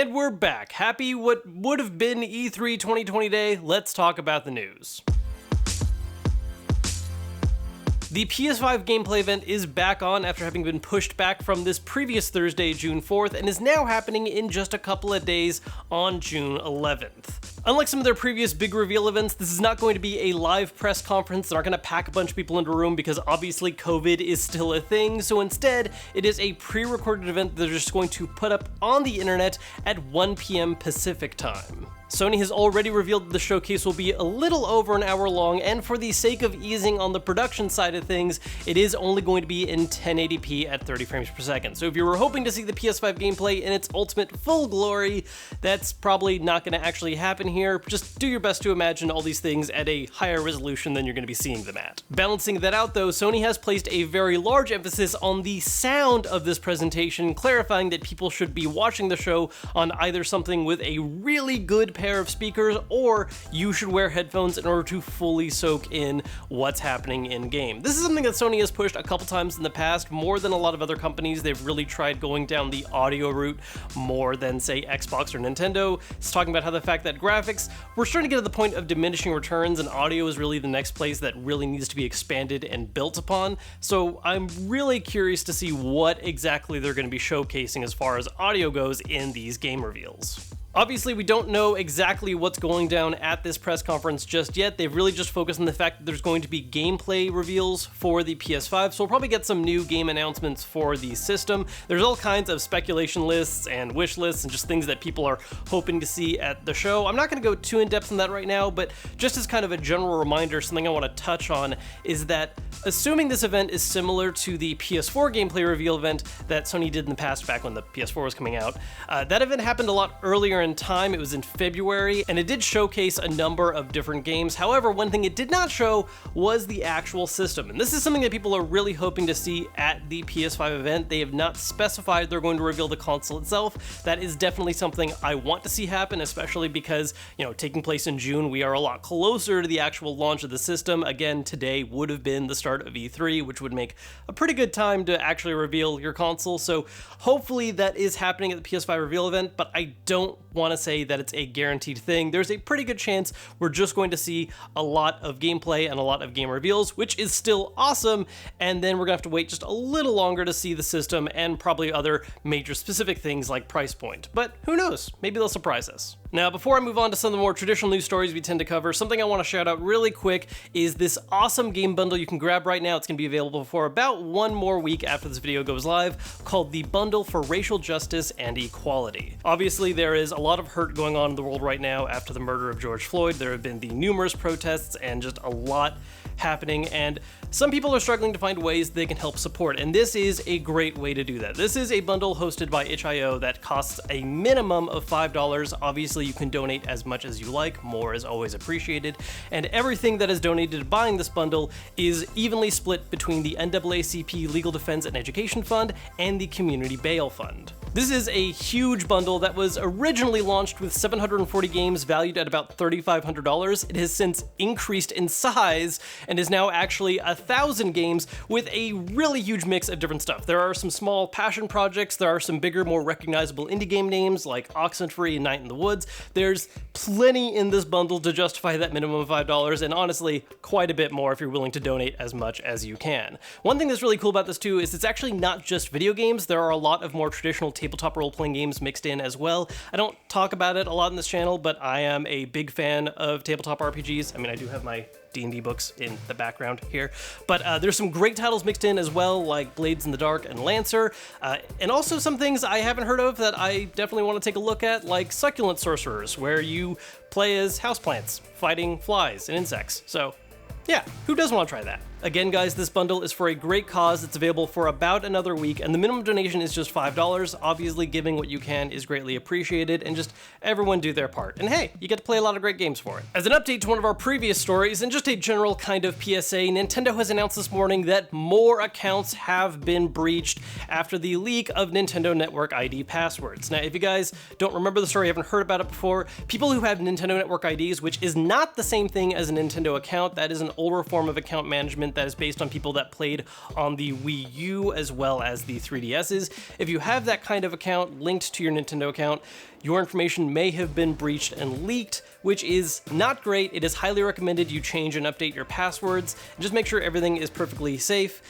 And we're back. Happy what would have been E3 2020 day. Let's talk about the news. The PS5 gameplay event is back on after having been pushed back from this previous Thursday, June 4th, and is now happening in just a couple of days on June 11th. Unlike some of their previous big reveal events, this is not going to be a live press conference. They're not going to pack a bunch of people into a room because obviously COVID is still a thing, so instead, it is a pre-recorded event that they're just going to put up on the internet at 1 p.m. Pacific time. Sony has already revealed that the showcase will be a little over an hour long, and for the sake of easing on the production side of things, it is only going to be in 1080p at 30 frames per second. So if you were hoping to see the PS5 gameplay in its ultimate full glory, that's probably not going to actually happen here. Just do your best to imagine all these things at a higher resolution than you're going to be seeing them at. Balancing that out though, Sony has placed a very large emphasis on the sound of this presentation, clarifying that people should be watching the show on either something with a really good pair of speakers, or you should wear headphones in order to fully soak in what's happening in game. This is something that Sony has pushed a couple times in the past, more than a lot of other companies. They've really tried going down the audio route more than, say, Xbox or Nintendo. It's talking about how the fact that graphics, we're starting to get to the point of diminishing returns, and audio is really the next place that really needs to be expanded and built upon. So I'm really curious to see what exactly they're going to be showcasing as far as audio goes in these game reveals. Obviously, we don't know exactly what's going down at this press conference just yet. They've really just focused on the fact that there's going to be gameplay reveals for the PS5, so we'll probably get some new game announcements for the system. There's all kinds of speculation lists and wish lists and just things that people are hoping to see at the show. I'm not going to go too in-depth on that right now, but just as kind of a general reminder, something I want to touch on is that assuming this event is similar to the PS4 gameplay reveal event that Sony did in the past back when the PS4 was coming out, that event happened a lot earlier in time. It was in February, and it did showcase a number of different games. However, one thing it did not show was the actual system, and this is something that people are really hoping to see at the PS5 event. They have not specified they're going to reveal the console itself. That is definitely something I want to see happen, especially because, you know, taking place in June, we are a lot closer to the actual launch of the system. Again, today would have been the start of E3, which would make a pretty good time to actually reveal your console. So hopefully that is happening at the PS5 reveal event, but I don't want to say that it's a guaranteed thing. There's a pretty good chance we're just going to see a lot of gameplay and a lot of game reveals, which is still awesome, and then we're gonna have to wait just a little longer to see the system and probably other major specific things like price point. But who knows? Maybe they'll surprise us. Now, before I move on to some of the more traditional news stories we tend to cover, something I want to shout out really quick is this awesome game bundle you can grab right now. It's going to be available for about one more week after this video goes live, called the Bundle for Racial Justice and Equality. Obviously, there is a lot of hurt going on in the world right now after the murder of George Floyd. There have been the numerous protests and just a lot happening, and some people are struggling to find ways they can help support, and this is a great way to do that. This is a bundle hosted by itch.io that costs a minimum of $5. Obviously, you can donate as much as you like. More is always appreciated, and everything that is donated to buying this bundle is evenly split between the NAACP Legal Defense and Education Fund and the Community Bail Fund. This is a huge bundle that was originally launched with 740 games valued at about $3,500. It has since increased in size and is now actually 1,000 games with a really huge mix of different stuff. There are some small passion projects, there are some bigger, more recognizable indie game names like Oxenfree and Night in the Woods. There's plenty in this bundle to justify that minimum of $5, and honestly, quite a bit more if you're willing to donate as much as you can. One thing that's really cool about this too is it's actually not just video games. There are a lot of more traditional tabletop role-playing games mixed in as well. I don't talk about it a lot in this channel, but I am a big fan of tabletop RPGs. I mean, I do have my D&D books in the background here, but there's some great titles mixed in as well, like Blades in the Dark and Lancer, and also some things I haven't heard of that I definitely want to take a look at, like Succulent Sorcerers, where you play as houseplants fighting flies and insects. So yeah, who doesn't want to try that? Again, guys, this bundle is for a great cause. It's available for about another week, and the minimum donation is just $5. Obviously, giving what you can is greatly appreciated, and just everyone do their part. And hey, you get to play a lot of great games for it. As an update to one of our previous stories, and just a general kind of PSA, Nintendo has announced this morning that more accounts have been breached after the leak of Nintendo Network ID passwords. Now, if you guys don't remember the story, haven't heard about it before, people who have Nintendo Network IDs, which is not the same thing as a Nintendo account, that is an older form of account management event that is based on people that played on the Wii U as well as the 3DSs. If you have that kind of account linked to your Nintendo account, your information may have been breached and leaked, which is not great. It is highly recommended you change and update your passwords, and just make sure everything is perfectly safe.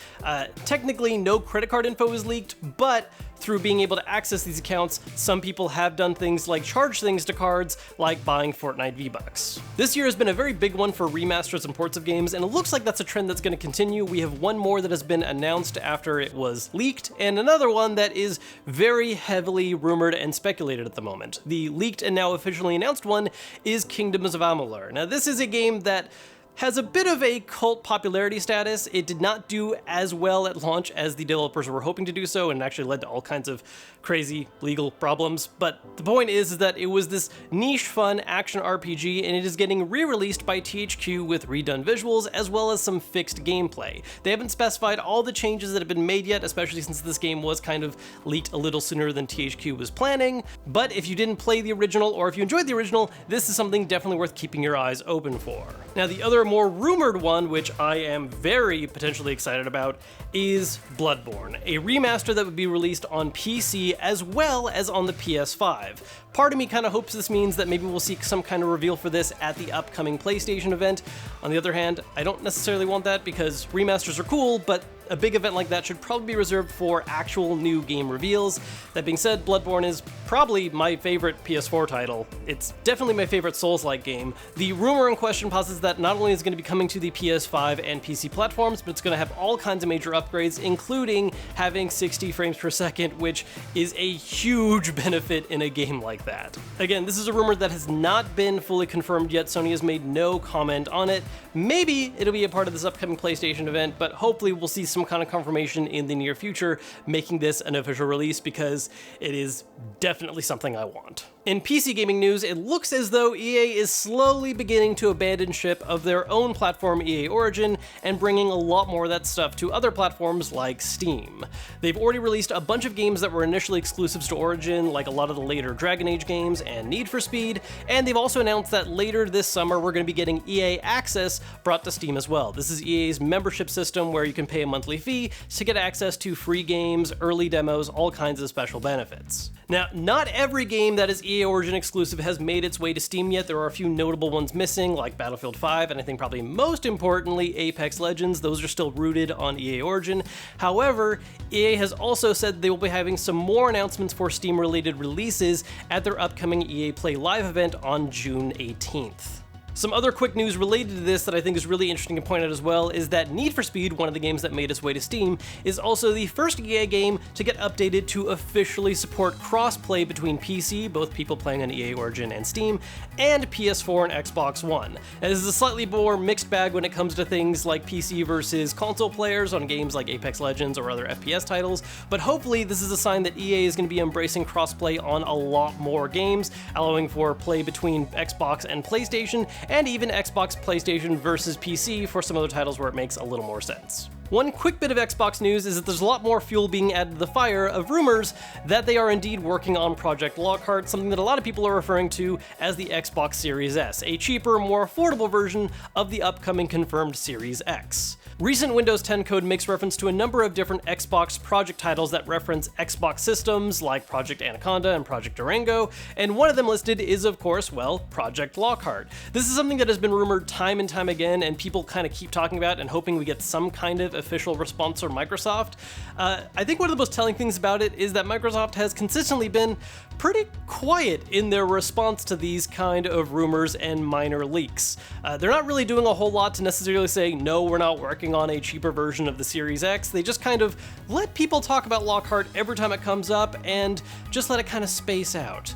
Technically, no credit card info is leaked, but through being able to access these accounts, some people have done things like charge things to cards, like buying Fortnite V-Bucks. This year has been a very big one for remasters and ports of games, and it looks like that's a trend that's going to continue. We have one more that has been announced after it was leaked, and another one that is very heavily rumored and speculated at the moment. The leaked and now officially announced one is Kingdoms of Amalur. Now, this is a game that has a bit of a cult popularity status. It did not do as well at launch as the developers were hoping to do so, and actually led to all kinds of crazy legal problems. But the point is that it was this niche, fun action RPG, and it is getting re-released by THQ with redone visuals as well as some fixed gameplay. They haven't specified all the changes that have been made yet, especially since this game was kind of leaked a little sooner than THQ was planning. But if you didn't play the original, or if you enjoyed the original, this is something definitely worth keeping your eyes open for. Now, the other more rumored one, which I am very potentially excited about, is Bloodborne, a remaster that would be released on PC as well as on the PS5. Part of me kind of hopes this means that maybe we'll see some kind of reveal for this at the upcoming PlayStation event. On the other hand, I don't necessarily want that because remasters are cool, but a big event like that should probably be reserved for actual new game reveals. That being said, Bloodborne is probably my favorite PS4 title. It's definitely my favorite Souls-like game. The rumor in question posits that not only is it going to be coming to the PS5 and PC platforms, but it's going to have all kinds of major upgrades, including having 60 frames per second, which is a huge benefit in a game like that. Again, this is a rumor that has not been fully confirmed yet. Sony has made no comment on it. Maybe it'll be a part of this upcoming PlayStation event, but hopefully we'll see some kind of confirmation in the near future making this an official release, because it is definitely something I want. In PC gaming news, it looks as though EA is slowly beginning to abandon ship of their own platform, EA Origin, and bringing a lot more of that stuff to other platforms like Steam. They've already released a bunch of games that were initially exclusives to Origin, like a lot of the later Dragon Age games and Need for Speed, and they've also announced that later this summer we're going to be getting EA Access brought to Steam as well. This is EA's membership system where you can pay a monthly fee to get access to free games, early demos, all kinds of special benefits. Now, not every game that is EA Origin exclusive has made its way to Steam yet. There are a few notable ones missing, like Battlefield 5, and I think probably most importantly, Apex Legends. Those are still rooted on EA Origin. However, EA has also said they will be having some more announcements for Steam-related releases at their upcoming EA Play Live event on June 18th. Some other quick news related to this that I think is really interesting to point out as well is that Need for Speed, one of the games that made its way to Steam, is also the first EA game to get updated to officially support cross-play between PC, both people playing on EA Origin and Steam, and PS4 and Xbox One. Now, this is a slightly more mixed bag when it comes to things like PC versus console players on games like Apex Legends or other FPS titles, but hopefully this is a sign that EA is going to be embracing cross-play on a lot more games, allowing for play between Xbox and PlayStation, and even Xbox, PlayStation versus PC for some other titles where it makes a little more sense. One quick bit of Xbox news is that there's a lot more fuel being added to the fire of rumors that they are indeed working on Project Lockhart, something that a lot of people are referring to as the Xbox Series S, a cheaper, more affordable version of the upcoming confirmed Series X. Recent Windows 10 code makes reference to a number of different Xbox project titles that reference Xbox systems like Project Anaconda and Project Durango, and one of them listed is, of course, well, Project Lockhart. This is something that has been rumored time and time again, and people kind of keep talking about and hoping we get some kind of official response from Microsoft. I think one of the most telling things about it is that Microsoft has consistently been pretty quiet in their response to these kind of rumors and minor leaks. They're not really doing a whole lot to necessarily say, no, we're not working on a cheaper version of the Series X. They just kind of let people talk about Lockhart every time it comes up and just let it kind of space out.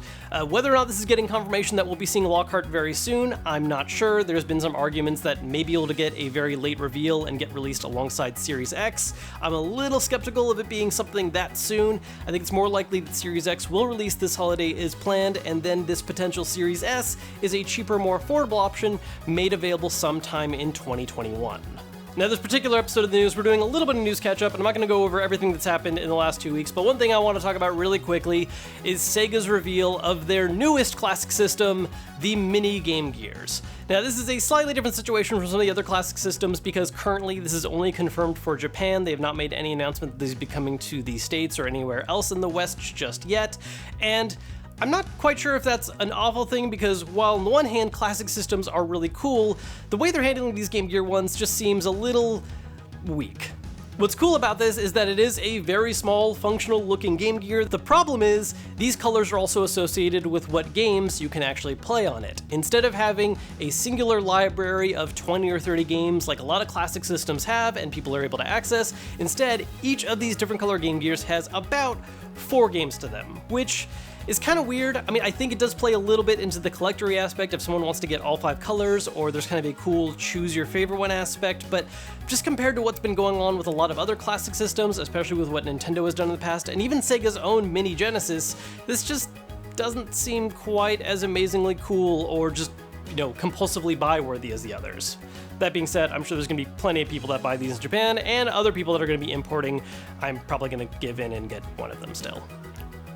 Whether or not this is getting confirmation that we'll be seeing Lockhart very soon, I'm not sure. There's been some arguments that may be able to get a very late reveal and get released alongside Series X. I'm a little skeptical of it being something that soon. I think it's more likely that Series X will release this holiday as planned, and then this potential Series S is a cheaper, more affordable option made available sometime in 2021. Now, this particular episode of the news, we're doing a little bit of news catch-up, and I'm not going to go over everything that's happened in the last 2 weeks, but one thing I want to talk about really quickly is Sega's reveal of their newest classic system, the Mini Game Gears. Now, this is a slightly different situation from some of the other classic systems because currently this is only confirmed for Japan. They have not made any announcement that these will be coming to the States or anywhere else in the West just yet, and I'm not quite sure if that's an awful thing because while on the one hand classic systems are really cool, the way they're handling these Game Gear ones just seems a little weak. What's cool about this is that it is a very small, functional looking Game Gear. The problem is, these colors are also associated with what games you can actually play on it. Instead of having a singular library of 20 or 30 games like a lot of classic systems have and people are able to access, instead, each of these different color Game Gears has about 4 games to them, which is kind of weird. I mean, I think it does play a little bit into the collectory aspect if someone wants to get all 5 colors, or there's kind of a cool choose your favorite one aspect, but just compared to what's been going on with a lot of other classic systems, especially with what Nintendo has done in the past, and even Sega's own Mini Genesis, this just doesn't seem quite as amazingly cool or just, you know, compulsively buy-worthy as the others. That being said, I'm sure there's going to be plenty of people that buy these in Japan, and other people that are going to be importing. I'm probably going to give in and get one of them still.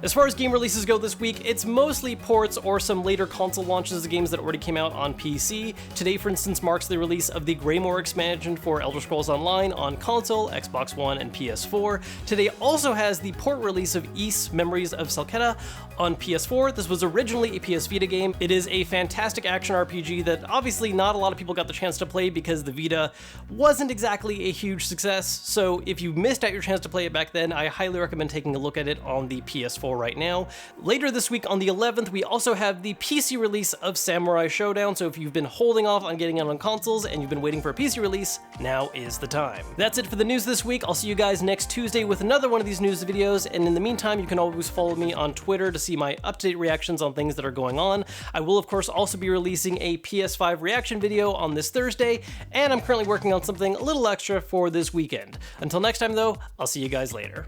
As far as game releases go this week, it's mostly ports or some later console launches of games that already came out on PC. Today, for instance, marks the release of the Greymoor expansion for Elder Scrolls Online on console, Xbox One, and PS4. Today also has the port release of Ys Memories of Selketa on PS4. This was originally a PS Vita game. It is a fantastic action RPG that obviously not a lot of people got the chance to play because the Vita wasn't exactly a huge success, so if you missed out your chance to play it back then, I highly recommend taking a look at it on the PS4 right now. Later this week on the 11th, we also have the PC release of Samurai Showdown, so if you've been holding off on getting it on consoles and you've been waiting for a PC release, now is the time. That's it for the news this week. I'll see you guys next Tuesday with another one of these news videos, and in the meantime, you can always follow me on Twitter to see my up-to-date reactions on things that are going on. I will, of course, also be releasing a PS5 reaction video on this Thursday, and I'm currently working on something a little extra for this weekend. Until next time, though, I'll see you guys later.